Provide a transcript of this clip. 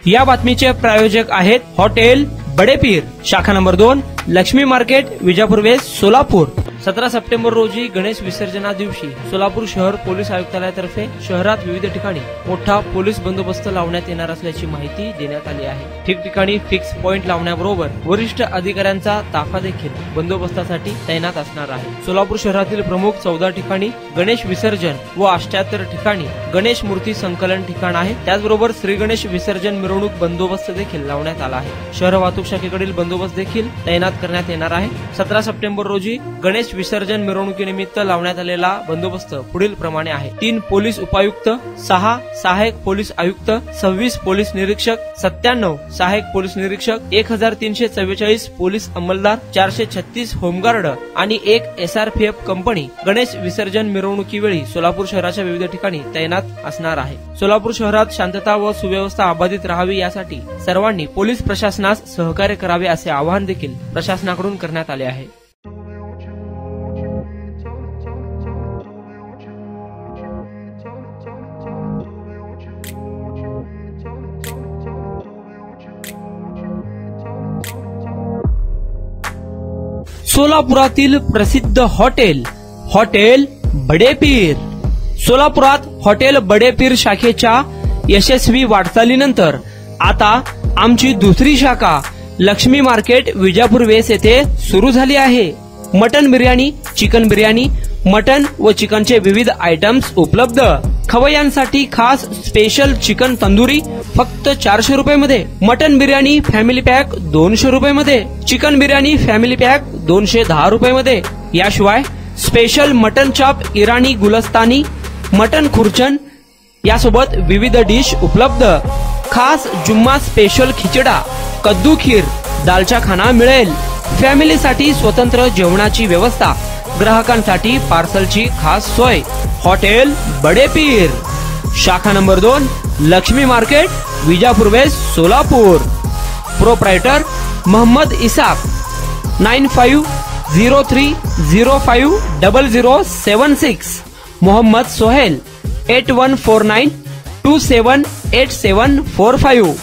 या बातमीचे प्रायोजक आहेत हॉटेल बडेपीर, शाखा number 2, Laxmi market, Vijapur west, Solapur. 17 September रोजी गणेश विसर्जना दिवशी सोलापूर शहर पोलीस आयुक्तालयातर्फे शहरात विविध ठिकाणी मोठा पोलीस बंदोबस्त लावण्यात येणार असल्याची माहिती देण्यात आली आहे। ठिकठिकाणी फिक्स पॉइंट लावण्याबरोबर वरिष्ठ अधिकाऱ्यांचा ताफा देखील बंदोबस्तासाठी तैनात असणार आहे। सोलापूर शहरातील प्रमुख 14 ठिकाणी गणेश विसर्जन व 78 ठिकाणी गणेश मूर्ती संकलन ठिकाण आहे। त्याचबरोबर श्री गणेश विसर्जन मिरवणूक बंदोबस्त देखील लावण्यात आला आहे। शहर वाहतूक शाखेकडील बंदोबस्त देखील तैनात करण्यात येणार आहे। 17 सप्टेंबर रोजी गणेश विसर्जन मिरवणुकीनिमित्त लावण्यात आलेला बंदोबस्त पुढील प्रमाणे आहे। 3 पोलीस उपायुक्त, 6 सहायक पोलीस आयुक्त, 26 पोलीस निरीक्षक, 97 सहायक पोलीस निरीक्षक, 1344 पोलीस अंमलदार, 436 होमगार्ड आणि 1 SRPF कंपनी गणेश विसर्जन मिरवणुकीवेळी सोलापूर शहराच्या विविध ठिकाणी तैनात असणार आहे। सोलापूर शहरात शांतता व सुव्यवस्था अबाधित राहावी यासाठी सर्वांनी पोलीस प्रशासनास सहकार्य करावे असे आवाहन देखील प्रशासनाकडून करण्यात आले आहे। सोलापुरातील प्रसिद्ध हॉटेल बडेपीर। सोलापुरात हॉटेल बडेपीर शाखेच्या यशस्वी वाटचालीनंतर आता आमची दुसरी शाखा लक्ष्मी मार्केट, विजापूर वेस्ट येथे सुरू झाली आहे। Mutton biryani, chicken biryani, mutton व चिकनचे विविध आयटम्स उपलब्ध। खवय्यांसाठी खास स्पेशल चिकन तंदुरी फक्त 400 रुपये मध्ये, मटन बिर्याणी फॅमिली पॅक 200 रुपये मध्ये, चिकन बिर्याणी फॅमिली पॅक 210 रुपये मध्ये। याशिवाय स्पेशल मटन चॉप, इराणी गुलस्तानी, मटन खुर्चन यासोबत विविध डिश उपलब्ध। खास जुम्मा स्पेशल खिचडा, कद्दू खीर, दालचा खाना मिळेल। फॅमिलीसाठी स्वतंत्र जेवणाची व्यवस्था, ग्राहकांसाठी पार्सलची खास सोय। हॉटेल बडेपीर, शाखा number 2, Laxmi market, Vijapur west, Solapur. Proprietor Mohammad Isaq, 9503050076। Mohammad Sohail, 8149278745।